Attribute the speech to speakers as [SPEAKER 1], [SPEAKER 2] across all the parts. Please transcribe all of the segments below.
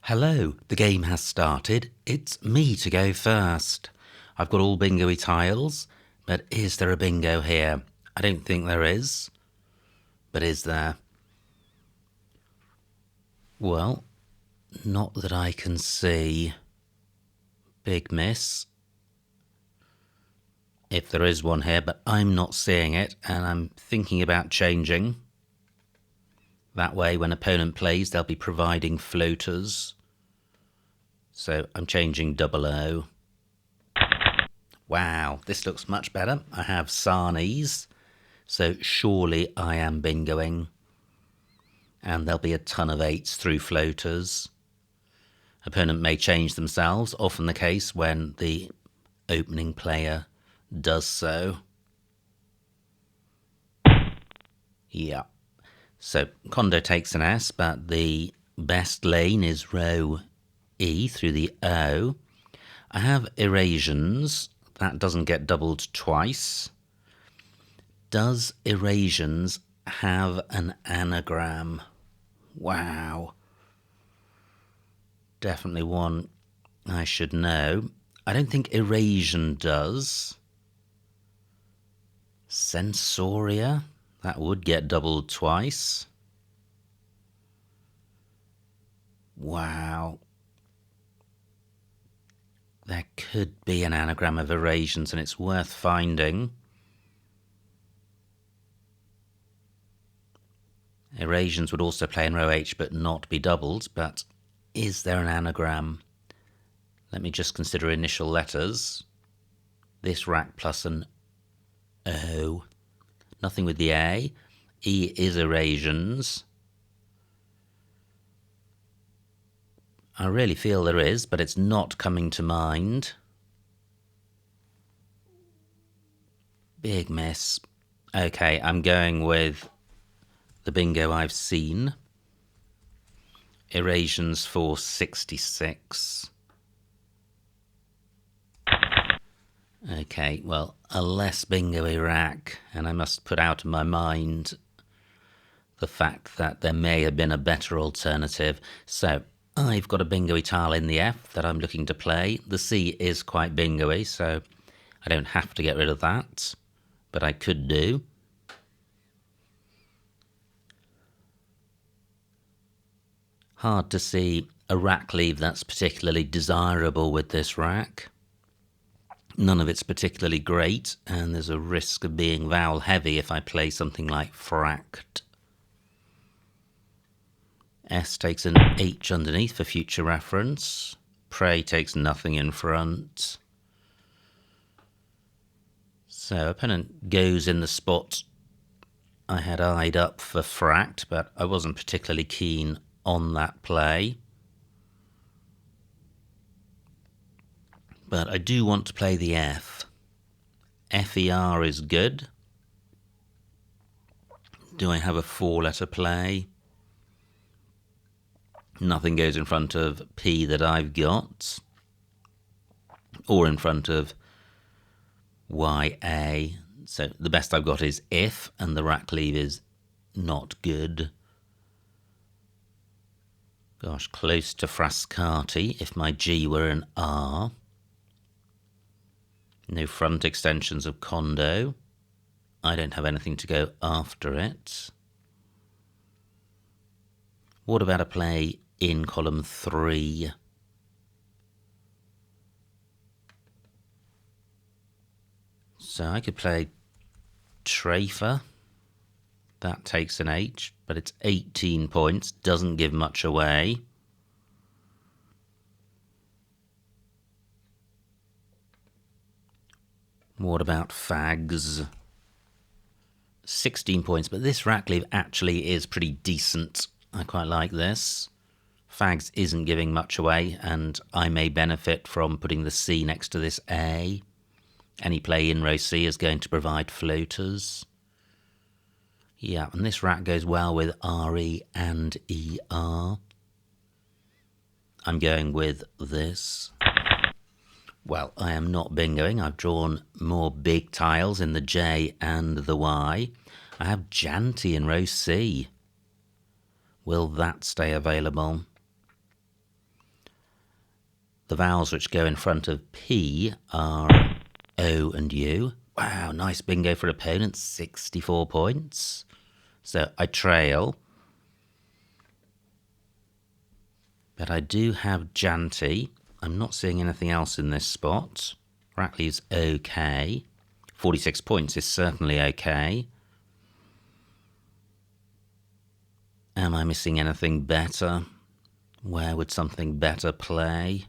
[SPEAKER 1] Hello, the game has started. It's me to go first. I've got all bingo-y tiles, but is there a bingo here? I don't think there is. But is there? Well, not that I can see. Big miss. If there is one here, but I'm not seeing it, and I'm thinking about changing. That way, when opponent plays, they'll be providing floaters. So I'm changing 00. Wow, this looks much better. I have sarnies, so surely I am bingoing. And there'll be a ton of 8s through floaters. Opponent may change themselves, often the case when the opening player does so. Yeah. So Kondo takes an S, but the best lane is row E through the O. I have erasions. That doesn't get doubled twice. Does erasions have an anagram? Wow. Definitely one I should know. I don't think erasion does. Sensoria? That would get doubled twice. Wow. There could be an anagram of erasions, and it's worth finding. Erasions would also play in row H, but not be doubled. But is there an anagram? Let me just consider initial letters. This rack plus an O. Nothing with the A. E is erasions. I really feel there is, but it's not coming to mind. Big miss. Okay, I'm going with the bingo I've seen. Erasions for 66. Okay, well, a less bingo-y rack, and I must put out of my mind the fact that there may have been a better alternative. So I've got a bingo-y tile in the F that I'm looking to play. The C is quite bingo-y, so I don't have to get rid of that, but I could do. Hard to see a rack leave that's particularly desirable with this rack. None of it's particularly great, and there's a risk of being vowel heavy if I play something like fracked. S takes an H underneath for future reference. Prey takes nothing in front. So opponent goes in the spot I had eyed up for fracked, but I wasn't particularly keen on that play. But I do want to play the F. FER is good. Do I have a 4-letter play? Nothing goes in front of P that I've got, or in front of YA. So the best I've got is if, and the rack leave is not good. Gosh, close to Frascati if my G were an R. No front extensions of Kondo. I don't have anything to go after it. What about a play in column 3? So I could play Trafer. That takes an H, but it's 18 points. Doesn't give much away. What about Fags? 16 points, but this rack leave actually is pretty decent. I quite like this. Fags isn't giving much away, and I may benefit from putting the C next to this A. Any play in row C is going to provide floaters. Yeah, and this rack goes well with RE and ER. I'm going with this. Well, I am not bingoing. I've drawn more big tiles in the J and the Y. I have Janty in row C. Will that stay available? The vowels which go in front of P are O and U. Wow, nice bingo for opponent, 64 points. So I trail. But I do have Janty. I'm not seeing anything else in this spot. Rackley's okay. 46 points is certainly okay. Am I missing anything better? Where would something better play?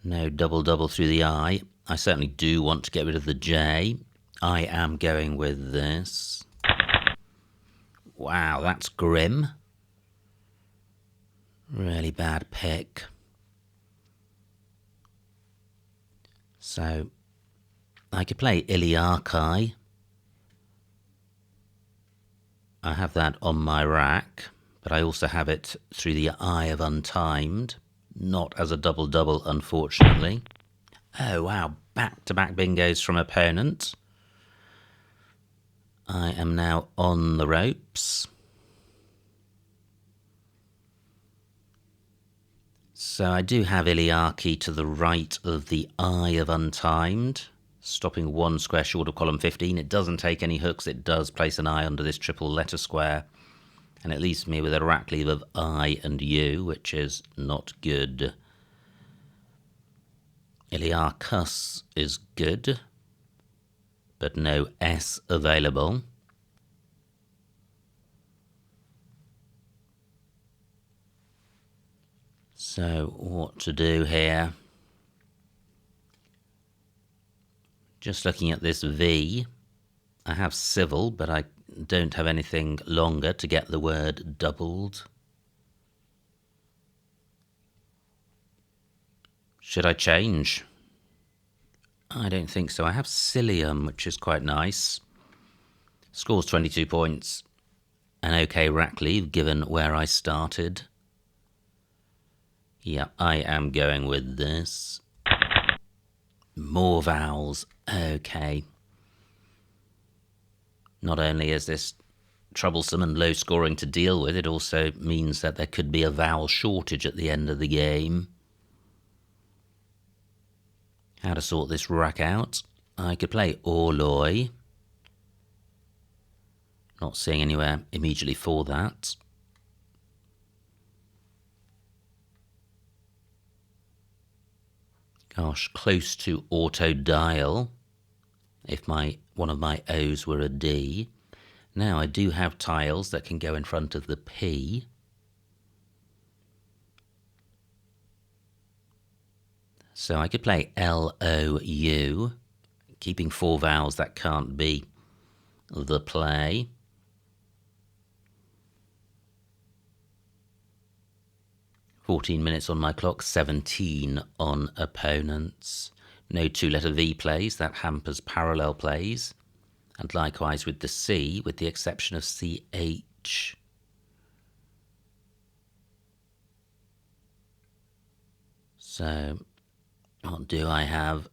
[SPEAKER 1] No double through the I. I certainly do want to get rid of the J. I am going with this. Wow, that's grim. Really bad pick. So, I could play Iliarchai. I have that on my rack, but I also have it through the Eye of Untimed. Not as a double, unfortunately. Oh, wow. Back-to-back bingos from opponent. I am now on the ropes. So I do have Iliarchy to the right of the Eye of Untimed, stopping one square short of column 15. It doesn't take any hooks. It does place an eye under this triple letter square. And it leaves me with a rack leave of I and U, which is not good. Iliarchus is good, but no S available. So what to do here? Just looking at this V, I have civil, but I don't have anything longer to get the word doubled. Should I change? I don't think so. I have Cilium, which is quite nice. Scores 22 points. An okay rack leave, given where I started. Yeah, I am going with this. More vowels. Okay. Not only is this troublesome and low scoring to deal with, it also means that there could be a vowel shortage at the end of the game. How to sort this rack out? I could play Orloy. Not seeing anywhere immediately for that. Gosh, close to auto dial. If one of my O's were a D. Now I do have tiles that can go in front of the P. So I could play L-O-U, keeping four vowels. That can't be the play. $14 on my clock, 17 on opponents. No two-letter V plays, that hampers parallel plays. And likewise with the C, with the exception of CH. So, what do I have?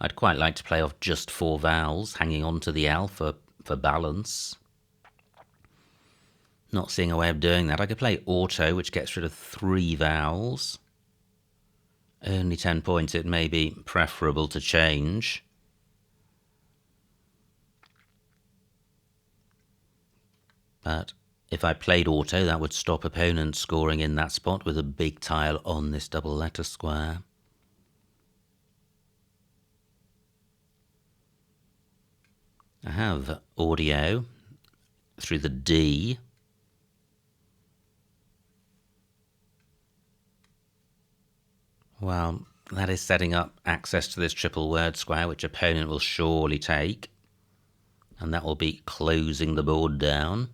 [SPEAKER 1] I'd quite like to play off just four vowels, hanging on to the L for balance. Not seeing a way of doing that. I could play auto, which gets rid of three vowels. Only 10 points. It may be preferable to change. But if I played auto, that would stop opponents scoring in that spot with a big tile on this double letter square. I have audio through the D. Well, that is setting up access to this triple word square, which opponent will surely take. And that will be closing the board down.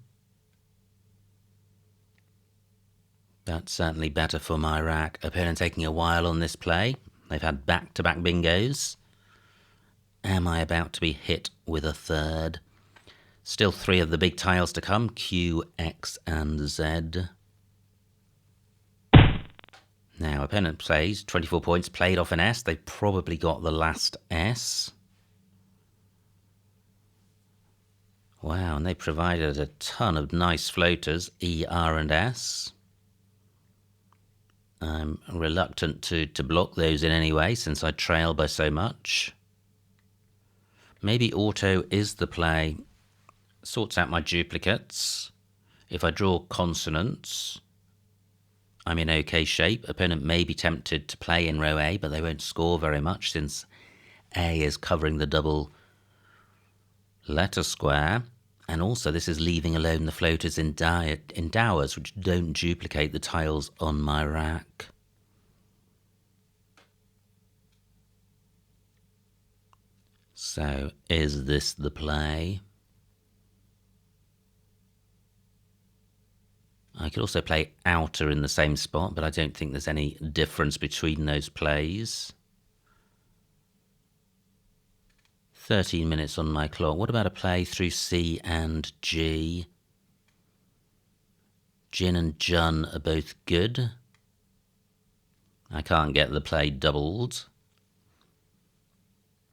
[SPEAKER 1] That's certainly better for my rack. Opponent taking a while on this play. They've had back-to-back bingos. Am I about to be hit with a third? Still three of the big tiles to come. Q, X, and Z. Now, opponent plays 24 points, played off an S. They've probably got the last S. Wow, and they provided a ton of nice floaters, E, R, and S. I'm reluctant to block those in any way since I trail by so much. Maybe auto is the play. Sorts out my duplicates. If I draw consonants, I'm in okay shape. Opponent may be tempted to play in row A, but they won't score very much since A is covering the double letter square. And also this is leaving alone the floaters in dowers, which don't duplicate the tiles on my rack. So is this the play? I could also play outer in the same spot, but I don't think there's any difference between those plays. 13 minutes on my clock. What about a play through C and G? Jin and Jun are both good. I can't get the play doubled.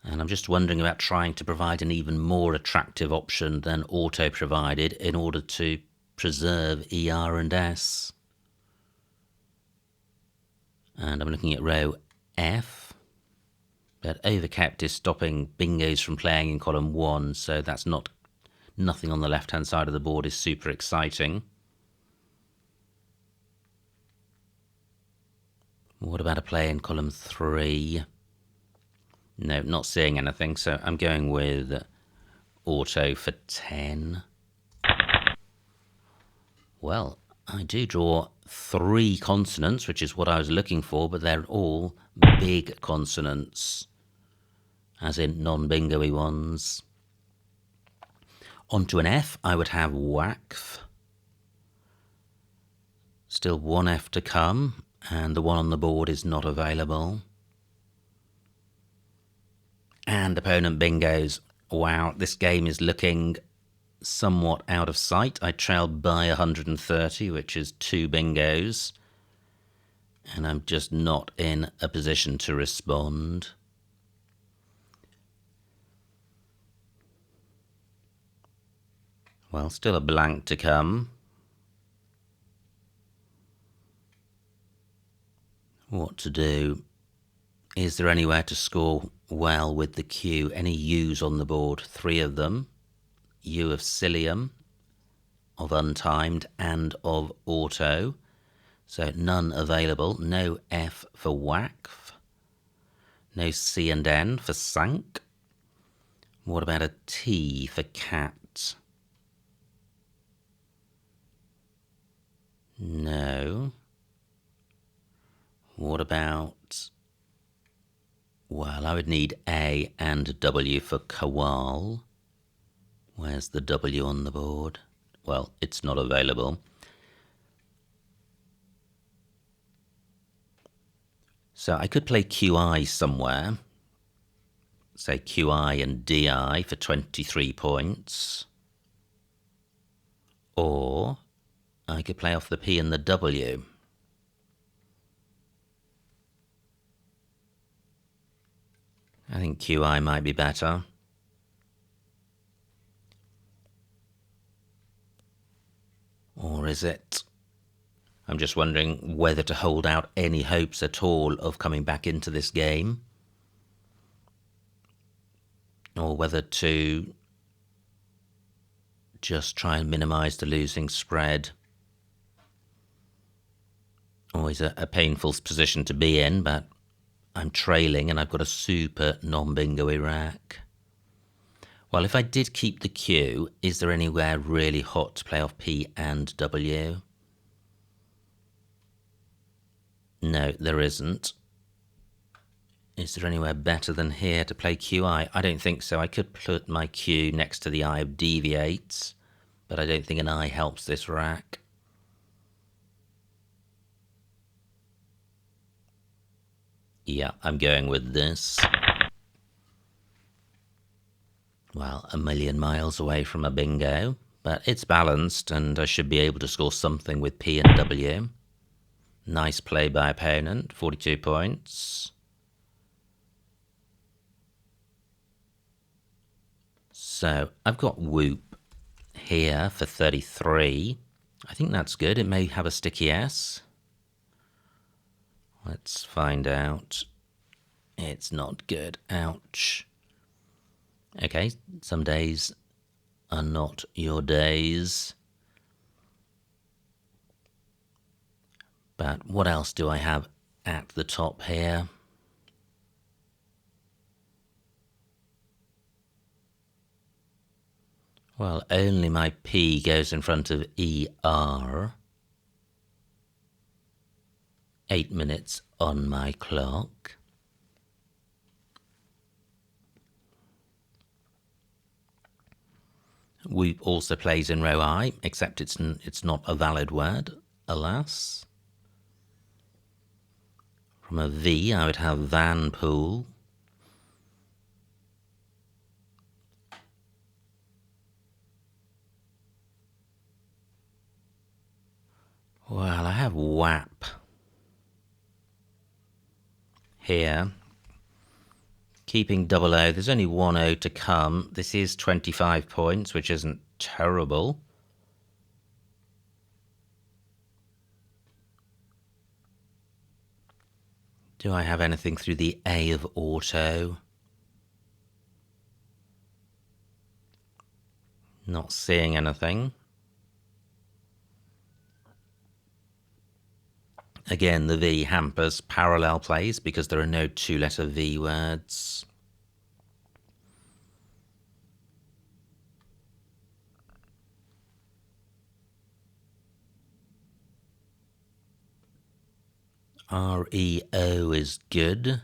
[SPEAKER 1] And I'm just wondering about trying to provide an even more attractive option than auto provided in order to preserve E, R, and S. And I'm looking at row F. But overkept is stopping bingos from playing in column 1, so that's nothing on the left-hand side of the board is super exciting. What about a play in column 3? No, not seeing anything, so I'm going with auto for 10. Well, I do draw 3 consonants, which is what I was looking for, but they're all big consonants, as in non-bingo-y ones. Onto an F, I would have waqf. Still one F to come, and the one on the board is not available. And opponent bingos. Wow, this game is looking somewhat out of sight. I trail by 130, which is 2 bingos. And I'm just not in a position to respond. Well, still a blank to come. What to do? Is there anywhere to score well with the Q? Any U's on the board? 3 of them. U of Cilium, of Untimed, and of Auto. So none available. No F for Waqf. No C and N for Sank. What about a T for Cat? No. What about... Well, I would need A and W for Kawal. Where's the W on the board? Well, it's not available. So I could play QI somewhere. Say QI and DI for 23 points. Or I could play off the P and the W. I think QI might be better. Or is it? I'm just wondering whether to hold out any hopes at all of coming back into this game. Or whether to just try and minimise the losing spread. Always a painful position to be in, but I'm trailing and I've got a super non-bingo-y rack. Well, if I did keep the Q, is there anywhere really hot to play off P and W? No, there isn't. Is there anywhere better than here to play QI? I don't think so. I could put my Q next to the eye of deviates, but I don't think an eye helps this rack. Yeah, I'm going with this. Well, a million miles away from a bingo, but it's balanced and I should be able to score something with P and W. Nice play by opponent, 42 points. So, I've got Whoop. here for 33. I think that's good. It may have a sticky S. Let's find out. It's not good. Ouch. Okay, some days are not your days. But what else do I have at the top here? Well, only my P goes in front of ER. 8 minutes on my clock. Whoop also plays in row I, except it's not a valid word, alas. From a V, I would have Van Pool. Well, I have WAP here. Keeping double O. There's only one O to come. This is 25 points, which isn't terrible. Do I have anything through the A of auto? Not seeing anything. Again, the V hampers parallel plays because there are no two-letter V words. REO is good.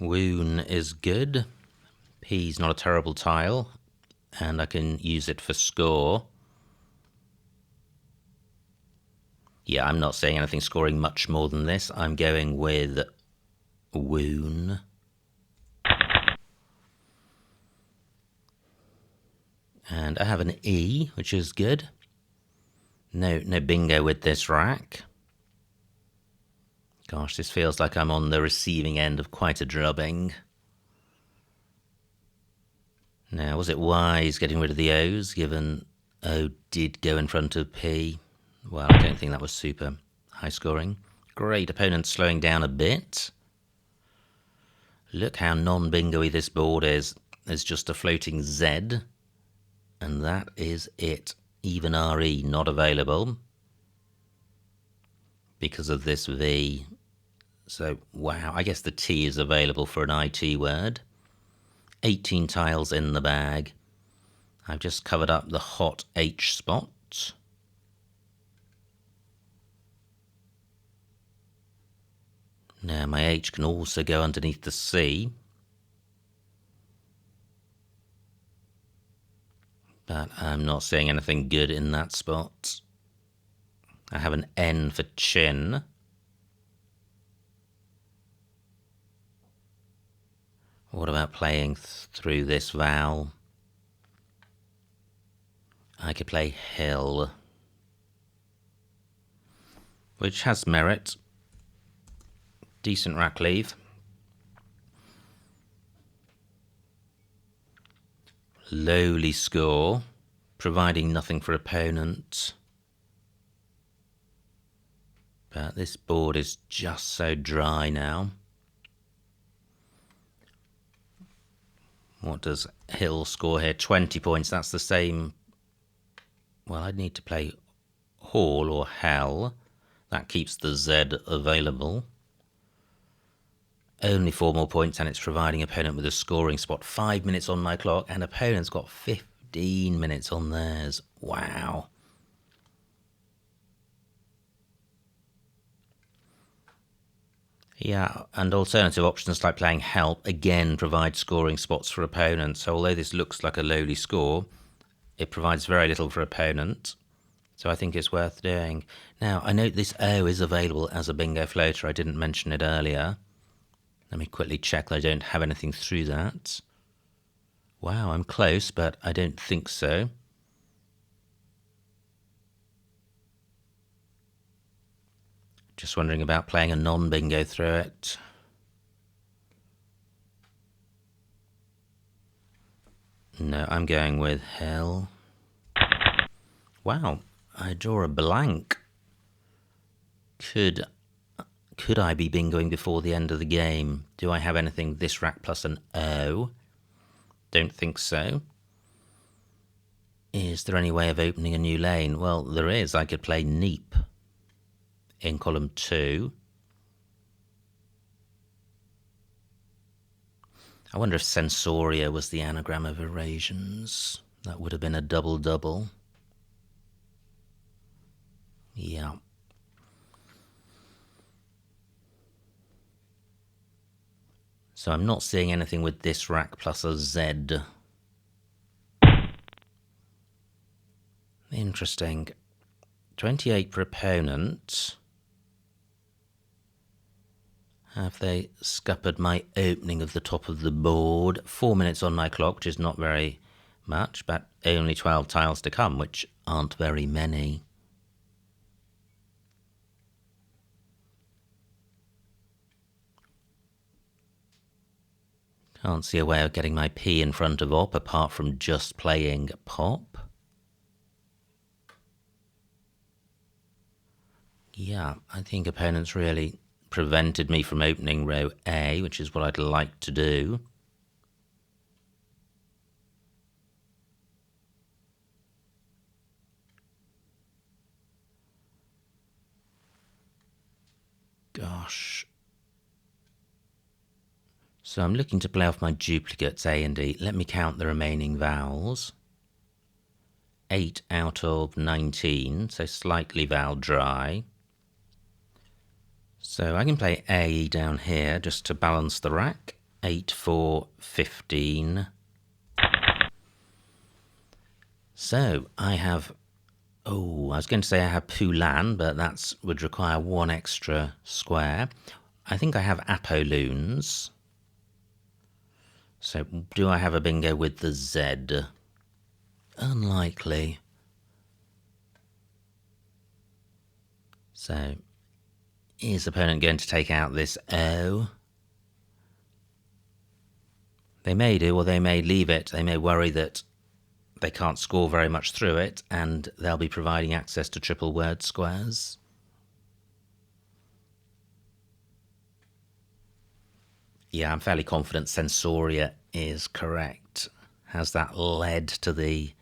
[SPEAKER 1] Woon is good. P's not a terrible tile, and I can use it for score. Yeah, I'm not saying anything scoring much more than this. I'm going with Woon. And I have an E, which is good. No bingo with this rack. Gosh, this feels like I'm on the receiving end of quite a drubbing. Now, was it wise getting rid of the O's, given O did go in front of P? Well, I don't think that was super high scoring. Great, opponent slowing down a bit. Look how non-bingo-y this board is. There's just a floating Z, and that is it. Even RE not available because of this V. So, wow, I guess the T is available for an IT word. 18 tiles in the bag. I've just covered up the hot H spot. Now my H can also go underneath the C. But I'm not seeing anything good in that spot. I have an N for chin. What about playing through this vowel? I could play hill, which has merit. Decent rack leave. Lowly score, providing nothing for opponent. But this board is just so dry now. What does Hill score here? 20 points. That's the same. Well, I'd need to play Hall or Hell. That keeps the Z available. Only 4 more points, and it's providing opponent with a scoring spot. 5 minutes on my clock, and opponent's got 15 minutes on theirs. Wow. Yeah, and alternative options like playing Help, again, provide scoring spots for opponents. So although this looks like a lowly score, it provides very little for opponent. So I think it's worth doing. Now, I note this O is available as a bingo floater. I didn't mention it earlier. Let me quickly check that I don't have anything through that. Wow, I'm close, but I don't think so. Just wondering about playing a non-bingo through it. No, I'm going with hell. Wow, I draw a blank. Could I be bingoing before the end of the game? Do I have anything this rack plus an O? Don't think so. Is there any way of opening a new lane? Well, there is. I could play Neep in column 2. I wonder if Sensoria was the anagram of Eurasians. That would have been a double-double. Yeah. So I'm not seeing anything with this rack plus a Z. Interesting. 28 per opponent. Have they scuppered my opening of the top of the board? 4 minutes on my clock, which is not very much, but only 12 tiles to come, which aren't very many. Can't see a way of getting my P in front of op apart from just playing pop. Yeah, I think opponents really prevented me from opening row A, which is what I'd like to do. Gosh. So I'm looking to play off my duplicates A and E. Let me count the remaining vowels. 8 out of 19, so slightly vowel dry. So I can play A down here just to balance the rack. 8 for 15. So I have, I was going to say I have Poulan, but that would require one extra square. I think I have Apolloons. So do I have a bingo with the Z? Unlikely. So is opponent going to take out this O? They may do, or they may leave it. They may worry that they can't score very much through it, and they'll be providing access to triple word squares. Yeah, I'm fairly confident Sensoria is correct. Has that led to the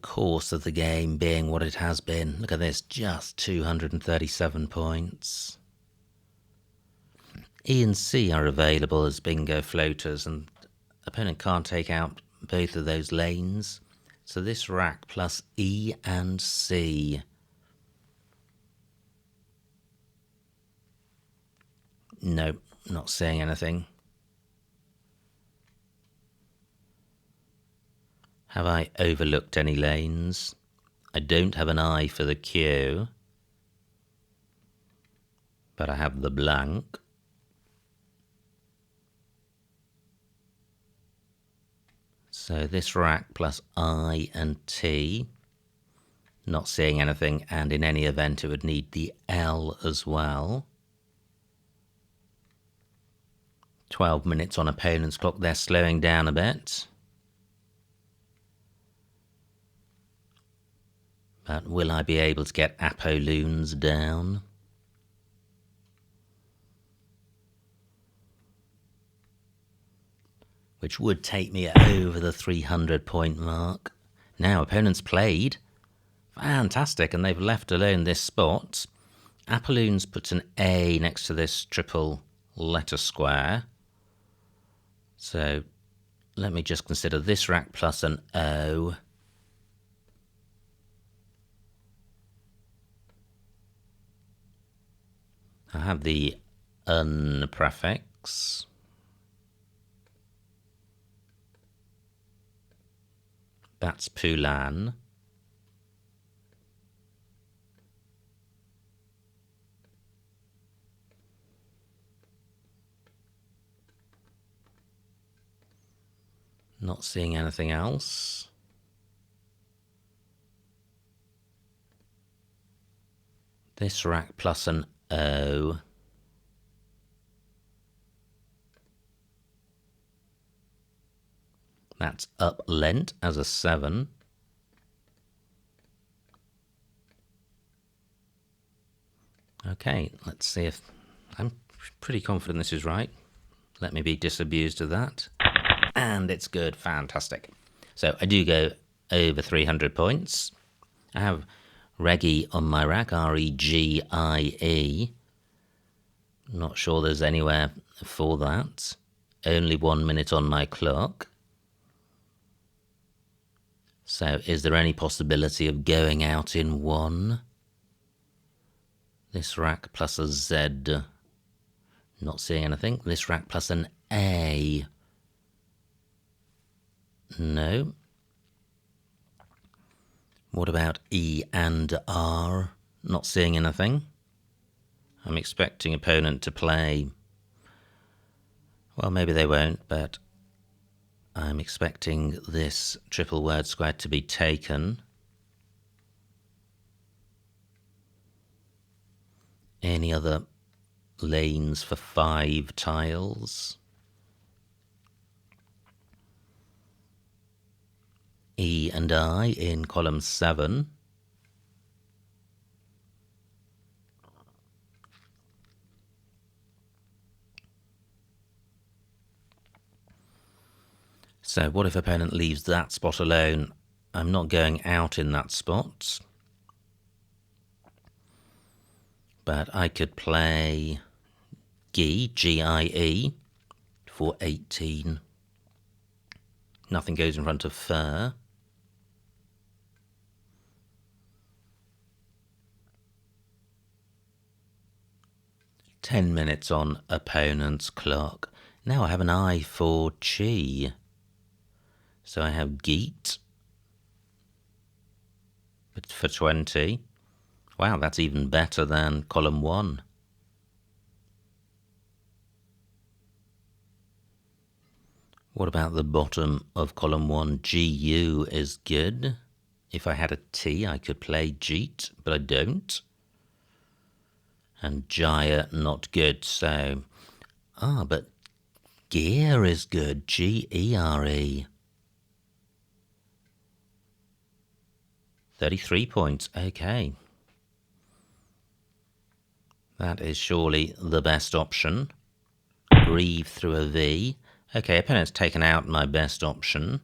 [SPEAKER 1] course of the game being what it has been? Look at this, just 237 points. E and C are available as bingo floaters, and opponent can't take out both of those lanes. So this rack plus E and C. No, not seeing anything. Have I overlooked any lanes? I don't have an I for the Q, but I have the blank. So this rack plus I and T, not seeing anything, and in any event it would need the L as well. 12 minutes on opponent's clock, they're slowing down a bit. But will I be able to get Apolloons down? Which would take me over the 300 point mark. Now opponents played. Fantastic, and they've left alone this spot. Apolloons puts an A next to this triple letter square. So let me just consider this rack plus an O. I have the un prefix. That's Poulan. Not seeing anything else. This rack plus an O. That's up lent as a 7. Okay, let's see if... I'm pretty confident this is right. Let me be disabused of that. And it's good. Fantastic. So I do go over 300 points. I have Reggie on my rack, R-E-G-I-E. Not sure there's anywhere for that. Only 1 minute on my clock. So is there any possibility of going out in 1? This rack plus a Z. Not seeing anything. This rack plus an A. No. What about E and R? Not seeing anything. I'm expecting opponent to play... Well, maybe they won't, but I'm expecting this triple word square to be taken. Any other lanes for 5 tiles? E and I in column 7. So what if opponent leaves that spot alone? I'm not going out in that spot. But I could play G, G-I-E, for 18. Nothing goes in front of fur. $10 on opponent's clock. Now I have an I for Chi. So I have Geet for 20. Wow, that's even better than column 1. What about the bottom of column 1? GU is good. If I had a T, I could play Jeet, but I don't. And Jaya, not good, so... but Gear is good. G-E-R-E. 33 points, okay. That is surely the best option. Breathe through a V. Okay, opponent's taken out my best option.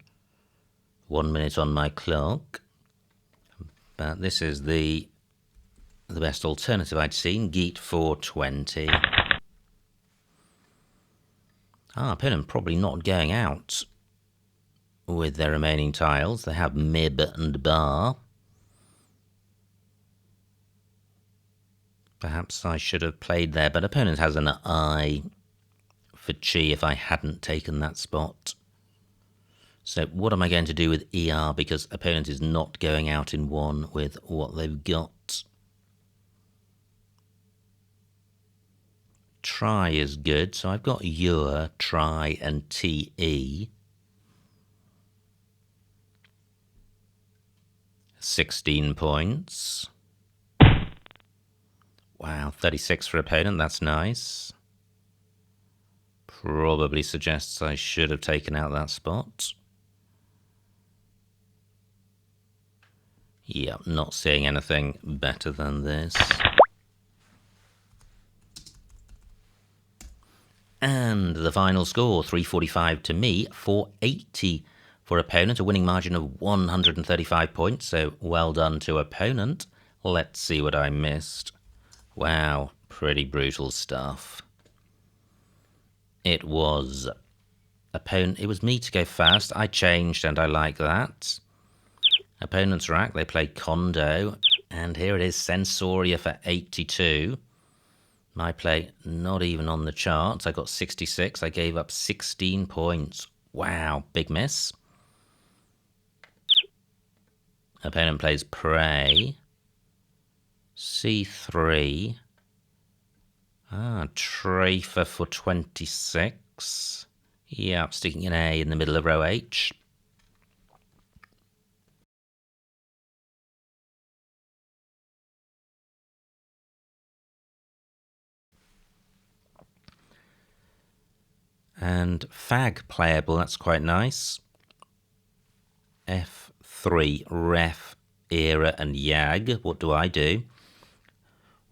[SPEAKER 1] 1 minute on my clock. But this is the best alternative I'd seen. Geet for 20. Opponent probably not going out with their remaining tiles. They have Mib and Bar. Perhaps I should have played there, but opponent has an I for Chi if I hadn't taken that spot. So what am I going to do with ER, because opponent is not going out in 1 with what they've got. Try is good, so I've got Ur, Try and TE. 16 points. Wow, 36 for opponent, that's nice. Probably suggests I should have taken out that spot. Yeah, not seeing anything better than this. And the final score, 345 to me, 480 for opponent, a winning margin of 135 points, so well done to opponent. Let's see what I missed. Wow, pretty brutal stuff. It was me to go first. I changed and I like that. Opponent's rack, they played Kondo, and here it is, Sensoria for 82. My play not even on the charts. I got 66. I gave up 16 points. Wow, big miss. Opponent plays Prey. C3. Trafer for 26. Yeah, sticking an A in the middle of row H. And fag playable, that's quite nice. F3, ref, era, and yag. What do I do?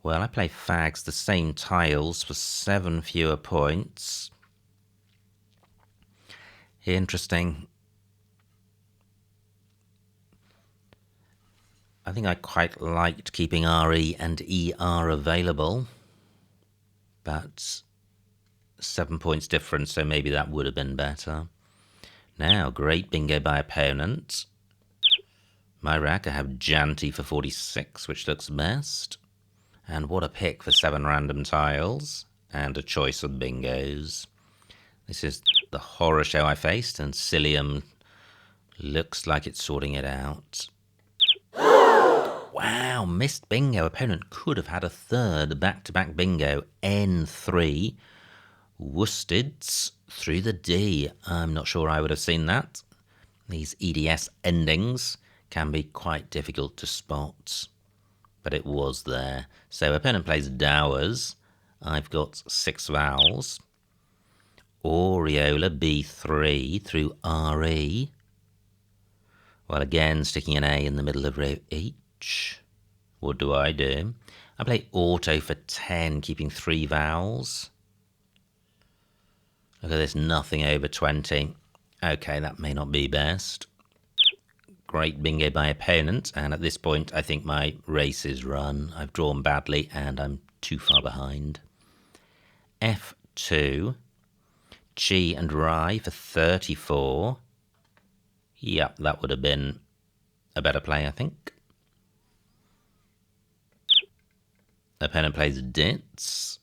[SPEAKER 1] Well, I play fags, the same tiles, for 7 fewer points. Interesting. I think I quite liked keeping RE and ER available, but 7 points difference, so maybe that would have been better. Now, great bingo by opponent. My rack, I have Janty for 46, which looks best. And what a pick for 7 random tiles, and a choice of bingos. This is the horror show I faced, and Cilium looks like it's sorting it out. Wow, missed bingo. Opponent could have had a third back-to-back bingo. N3. Worsteds through the D. I'm not sure I would have seen that. These EDS endings can be quite difficult to spot, but it was there. So opponent plays Dowers. I've got 6 vowels. Aureola B3 through RE. Well, again, sticking an A in the middle of row H. What do? I play Auto for 10, keeping 3 vowels. Look at this, nothing over 20. Okay, that may not be best. Great bingo by opponent, and at this point I think my race is run. I've drawn badly and I'm too far behind. F2. Chi and Rye for 34. Yep, that would have been a better play, I think. Opponent plays Dits.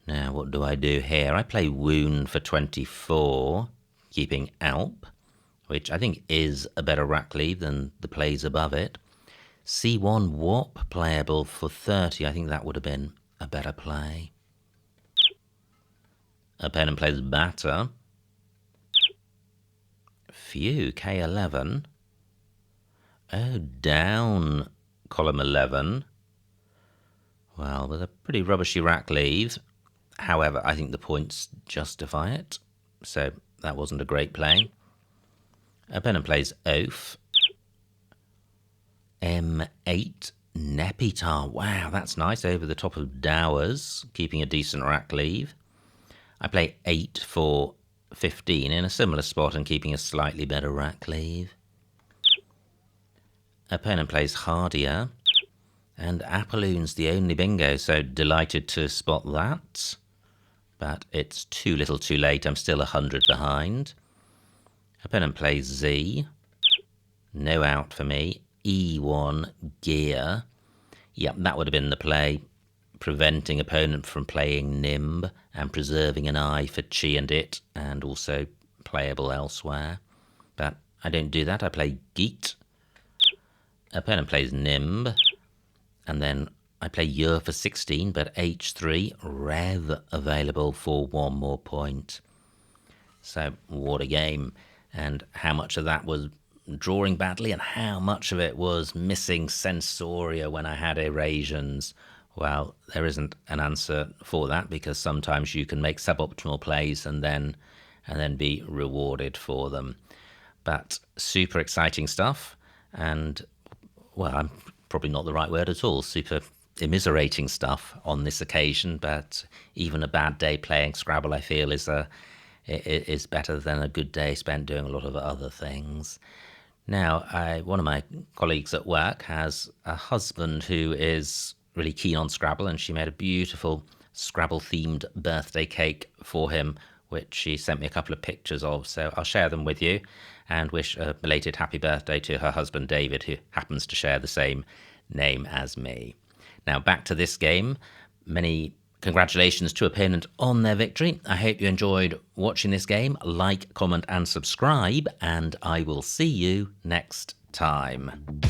[SPEAKER 1] Now, what do I do here? I play Wound for 24, keeping Alp, which I think is a better rack leave than the plays above it. C1 Wop playable for 30. I think that would have been a better play. Opponent plays Batter. Phew, K11. Oh, down column 11. Well, with a pretty rubbishy rack leave. However, I think the points justify it. So that wasn't a great play. Opponent plays Oaf. M8 Nepitar. Wow, that's nice over the top of Dowers, keeping a decent rack leave. I play 8 for 15 in a similar spot and keeping a slightly better rack leave. Opponent plays Hardier. And Apolloon's the only bingo, so delighted to spot that. But it's too little too late, I'm still 100 behind. Opponent plays Z. No out for me. E1 Gear. Yep, that would have been the play. Preventing opponent from playing Nimb and preserving an eye for Chi and It, and also playable elsewhere. But I don't do that, I play Geet. Opponent plays Nimb. And then I play Yer for 16, but H3, Rev available for 1 more point. So what a game. And how much of that was drawing badly and how much of it was missing Sensoria when I had Erasians? Well, there isn't an answer for that, because sometimes you can make suboptimal plays and then be rewarded for them. But super exciting stuff, and well, I'm probably not the right word at all, super immiserating stuff on this occasion, but even a bad day playing Scrabble, I feel, is better than a good day spent doing a lot of other things. Now, one of my colleagues at work has a husband who is really keen on Scrabble, and she made a beautiful Scrabble-themed birthday cake for him, which she sent me a couple of pictures of, so I'll share them with you and wish a belated happy birthday to her husband David, who happens to share the same name as me. Now back to this game. Many congratulations to opponent on their victory. I hope you enjoyed watching this game. Like, comment and subscribe, and I will see you next time.